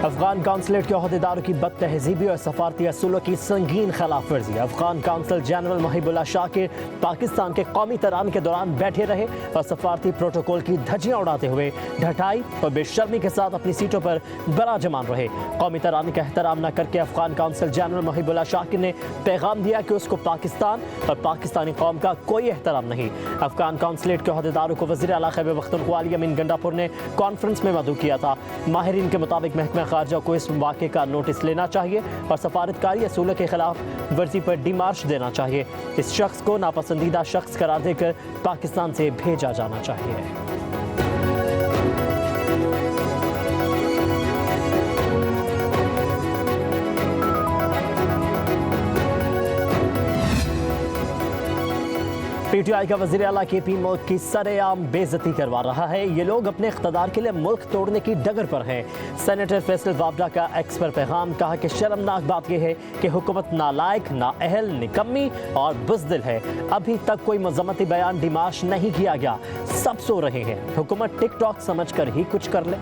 Afghan consulate के अहदेदारों की बदतहजीबी और सफारती असूलों की संगीन खिलाफ वर्जी। अफगान कौंसल जनरल मुहिबुल्लाह शाकिर पाकिस्तान के कौमी तराने के दौरान बैठे रहे और सफारती प्रोटोकॉल की धज्जियां उड़ाते हुए ढटाई और बेशर्मी के साथ अपनी सीटों पर बराजमान रहे। कौमी तराने का एहतराम न करके अफगान कौंसल जनरल मुहिबुल्लाह शाकिर ने पैगाम दिया कि उसको पाकिस्तान और पाकिस्तानी कौम का कोई एहतराम नहीं। अफगान कौंसलेट के अहदेदारों को वज़ीर आला खैबर पख्तूनख्वा अमीन गंडापुर ने कॉन्फ्रेंस में मदऊ किया था। माहिरीन के मुताबिक महकमा खारजा को इस वाक़े का नोटिस लेना चाहिए और सफारतकारी असूलों के खिलाफ वर्जी पर डिमार्च देना चाहिए। इस शख्स को नापसंदीदा शख्स करार देकर पाकिस्तान से भेजा जाना चाहिए। पीटीआई का वज़ीर आला केपी मुल्क की सरेआम बेइज्जती करवा रहा है। ये लोग अपने इख्तदार के लिए मुल्क तोड़ने की डगर पर हैं। सेनेटर फैसल वावडा का एक्स पर पैगाम, कहा कि शर्मनाक बात यह है कि हुकूमत नालायक, नाअहल, निकम्मी और बुज़दिल है। अभी तक कोई मज़म्मती बयान डिमाश नहीं किया गया। सब सो रहे हैं। हुकूमत टिकटॉक समझ कर ही कुछ कर ले।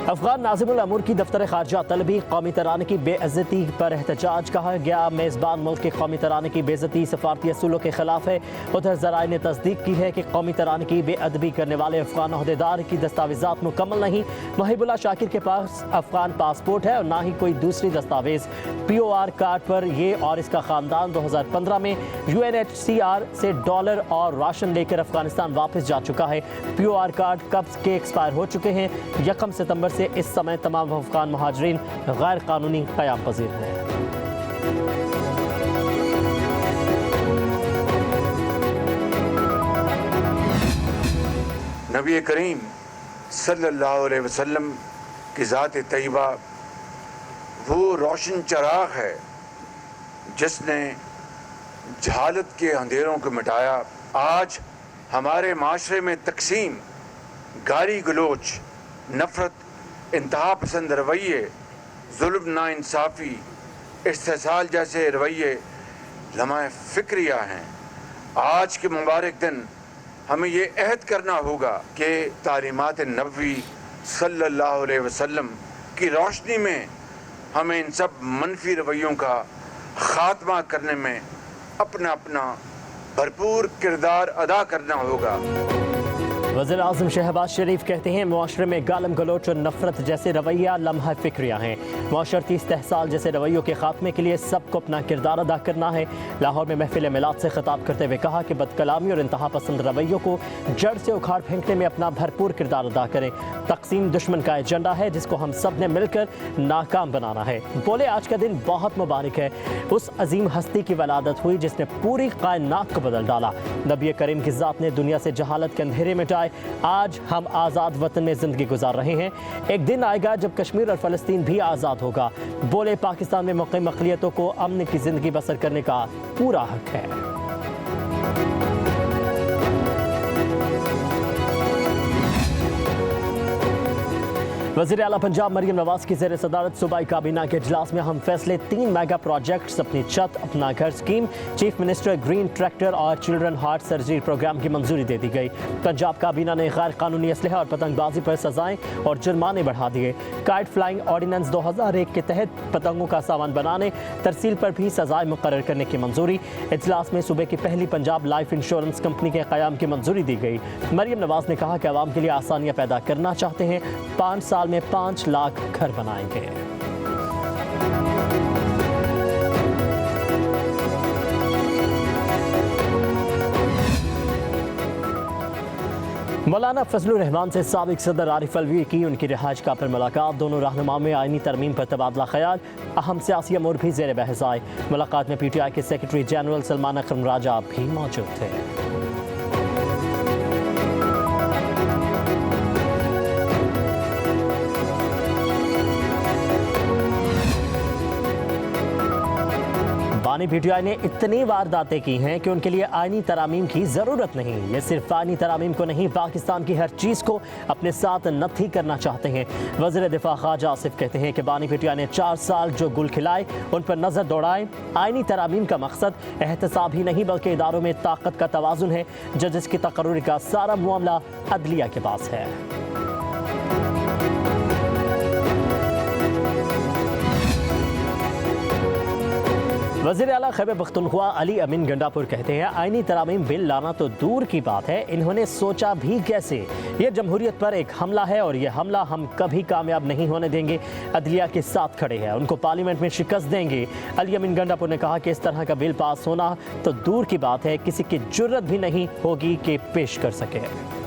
अफगान नाज़िमुल अमूर की दफ्तर खारजा तलबी, कौमी तराने की बेइज्जती पर एहतजाज। कहा गया मेज़बान मुल्क के कौमी तराने की बेइज्जती सफारती असूलों के खिलाफ है। उधर ज़राए ने तस्दीक की है कि कौमी तराने की बेअदबी करने वाले अफगान अहदेदार की दस्तावेज़ात मुकम्मल नहीं। मुहिबुल्लाह शाकिर के पास अफगान पासपोर्ट है और ना ही कोई दूसरी दस्तावेज़। POR कार्ड पर ये और इसका ख़ानदान 2015 में UNHCR से डॉलर और राशन लेकर अफगानिस्तान वापस जा चुका है। POR कार्ड कब के एक्सपायर हो चुके हैं। 1 सितंबर से इस समय तमाम अफगान मुहाजिरीन गैर कानूनी क़याम पज़ीर हैं। नबी करीम सल्लल्लाहु अलैहि वसल्लम की ज़ात तय्यबा वो रोशन चिराग है जिसने जहालत के अंधेरों को मिटाया। आज हमारे माशरे में तकसीम, गाली गलोच, नफ़रत, इंतहा पसंद रवैये, जुल्म, नाइंसाफ़ी, इस्तेसाल जैसे रवैये लम्हा फ़िक्रिया हैं। आज के मुबारक दिन हमें ये अहद करना होगा कि तालीमात नबवी सल्लल्लाहु अलैहि वसल्लम की रोशनी में हमें इन सब मनफी रवैयों का ख़ात्मा करने में अपना अपना भरपूर किरदार अदा करना होगा। वज़ीर आज़म शहबाज शरीफ कहते हैं मुआशरे में गालम गलोच और नफरत जैसे रवैया लम्हा फ़िक्रिया हैं। मुआशरती इस्तेहसाल जैसे रवैयों के खात्मे के लिए सबको अपना किरदार अदा करना है। लाहौर में महफिल मिलाद से खिताब करते हुए कहा कि बदकलामी और इंतहा पसंद रवैयों को जड़ से उखाड़ फेंकने में अपना भरपूर किरदार अदा करें। तकसीम दुश्मन का एजेंडा है जिसको हम सब ने मिलकर नाकाम बनाना है। बोले आज का दिन बहुत मुबारक है। उस अजीम हस्ती की वलादत हुई जिसने पूरी कायनात को बदल डाला। नबी करीम की ज़ात ने दुनिया से जहालत के अंधेरे मिटाए। आज हम आज़ाद वतन में ज़िंदगी गुजार रहे हैं। एक दिन आएगा जब कश्मीर और फ़लस्तीन भी आज़ाद होगा। बोले पाकिस्तान में मुक़ीम अक़लियतों को अमन की ज़िंदगी बसर करने का पूरा हक है। वज़ीर आला पंजाब मरियम नवाज़ की ज़ेर सदारत सूबाई काबीना के इजलास में हम फैसले 3 मेगा प्रोजेक्ट्स, अपनी छत अपना घर scheme, chief minister green tractor और चिल्ड्रन हार्ट सर्जरी प्रोग्राम की मंजूरी दे दी गई। पंजाब काबीना ने गैर कानूनी असलहा और पतंगबाजी पर सजाएं और जुर्माने बढ़ा दिए। काइट फ्लाइंग ऑर्डिनेंस 2001 के तहत पतंगों का सामान बनाने, तरसील पर भी सजाएं मुकर्रर करने की मंजूरी। इजलास में सूबे की पहली पंजाब लाइफ इंश्योरेंस कंपनी के क़याम की मंजूरी दी गई। मरियम नवाज़ ने कहा कि आवाम के लिए आसानियाँ पैदा करना चाहते हैं। 5 साल में 5 लाख घर बनाएंगे। मौलाना फजलुर रहमान से साबिक सदर आरिफ अलवी की उनकी रिहाइश गाह पर मुलाकात। दोनों रहनुमाओं में आईनी तरमीम पर तबादला ख्याल। अहम सियासी अमूर भी ज़ेर बहस आए। मुलाकात में PTI के सेक्रेटरी जनरल सलमान अकरम राजा भी मौजूद थे। बानी पीटीआई ने इतनी वारदातें की हैं कि उनके लिए आईनी तरामीम की ज़रूरत नहीं। ये सिर्फ आईनी तरामीम को नहीं, पाकिस्तान की हर चीज़ को अपने साथ नत्थी करना चाहते हैं। वज़ीर दिफा ख्वाजा आसिफ कहते हैं कि बानी पीटीआई ने 4 साल जो गुल खिलाए उन पर नज़र दौड़ाए। आईनी तरामीम का मकसद एहतसाब ही नहीं बल्कि इदारों में ताकत का तवाज़ुन है। जजेस की तकर्रुर का सारा मामला अदलिया के पास है। वज़ीर आला खैबर पख्तूनख्वा अली अमीन गंडापुर कहते हैं आईनी तरामीम बिल लाना तो दूर की बात है, इन्होंने सोचा भी कैसे। ये जमहूरियत पर एक हमला है और ये हमला हम कभी कामयाब नहीं होने देंगे। अदलिया के साथ खड़े हैं, उनको पार्लियामेंट में शिकस्त देंगे। अली अमीन गंडापुर ने कहा कि इस तरह का बिल पास होना तो दूर की बात है, किसी की जुर्रत भी नहीं होगी कि पेश कर सके।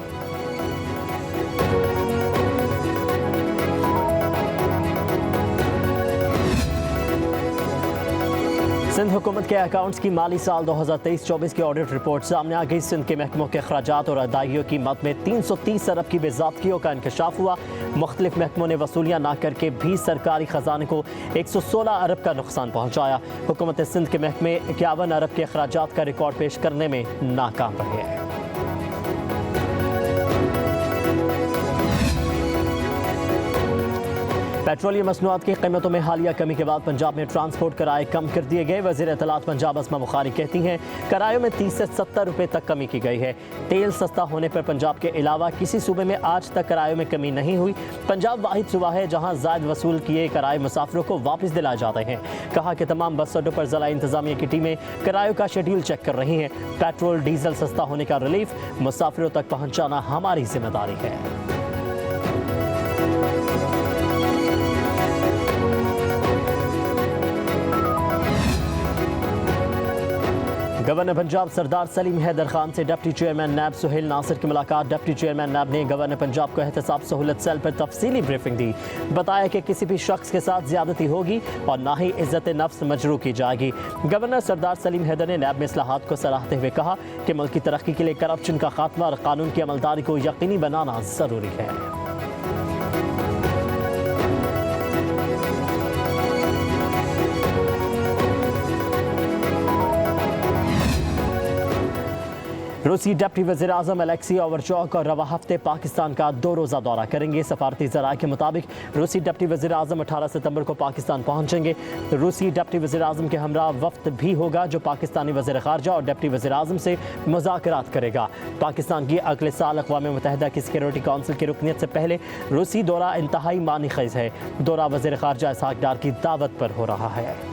सिंध हुकूमत के अकाउंट्स की माली साल 2023-24 की ऑडिट रिपोर्ट सामने आ गई। सिंध के महकमों के अखराजात और अदायगियों की मद में 330 अरब की बेज़ाब्तियों का इंकशाफ हुआ। मुख्तलिफ महकमों ने वसूलियाँ ना करके भी सरकारी खजाने को 116 अरब का नुकसान पहुँचाया। हुकूमत सिंध के महकमे 51 अरब के अखराजात का रिकॉर्ड पेश करने में नाकाम रहे हैं। पेट्रोलियम मसनूआत की कीमतों में हालिया कमी के बाद पंजाब में ट्रांसपोर्ट किराए कम कर दिए गए। वज़ीर इत्तलात पंजाब अस्मा बुखारी कहती हैं किरायों में 30 से 70 रुपये तक कमी की गई है। तेल सस्ता होने पर पंजाब के अलावा किसी सूबे में आज तक किरायों में कमी नहीं हुई। पंजाब वाहिद सूबा है जहां ज़ायद वसूल किए किराए मुसाफिरों को वापस दिलाए जाते हैं। कहा कि तमाम बस अड्डों पर ज़िला इंतजामिया की टीमें किरायों का शेड्यूल चेक कर रही हैं। पेट्रोल डीजल सस्ता होने का रिलीफ मुसाफिरों तक पहुँचाना हमारी जिम्मेदारी है। गवर्नर पंजाब सरदार सलीम हैदर खान से डिप्टी चेयरमैन नैब सुहेल नासिर की मुलाकात। डिप्टी चेयरमैन नैब ने गवर्नर पंजाब को एहतसाब सहूलत सेल पर तफसीली ब्रीफिंग दी। बताया कि किसी भी शख्स के साथ ज्यादती होगी और ना ही इज्जत नफ्स मजरू की जाएगी। गवर्नर सरदार सलीम हैदर ने नैब में इस्लाहात को सराहते हुए कहा कि मुल्क की तरक्की के लिए करप्शन का खात्मा और कानून की अमलदारी को यकीनी बनाना जरूरी है। रूसी डिप्टी वज़ीर आज़म अलेक्सी ओवरचॉक और रवा हफ्ते पाकिस्तान का 2 रोज़ा दौरा करेंगे। सफारती ज़राए के मुताबिक रूसी डिप्टी वज़ीर आज़म 18 सितंबर को पाकिस्तान पहुंचेंगे। रूसी डिप्टी वज़ीर आज़म के हमरा वफ्द भी होगा जो पाकिस्तानी वज़ीर ख़ारजा और डिप्टी वज़ीर आज़म से मुज़ाकरात करेगा। पाकिस्तान की अगले साल अक़वाम मुत्तहिदा की सिक्योरिटी काउंसिल की रुकनीत से पहले रूसी दौरा इंतहाई मानी ख़ेज़ है। दौरा वज़ीर ख़ारजा इसहाक़ डार की दावत पर हो रहा है।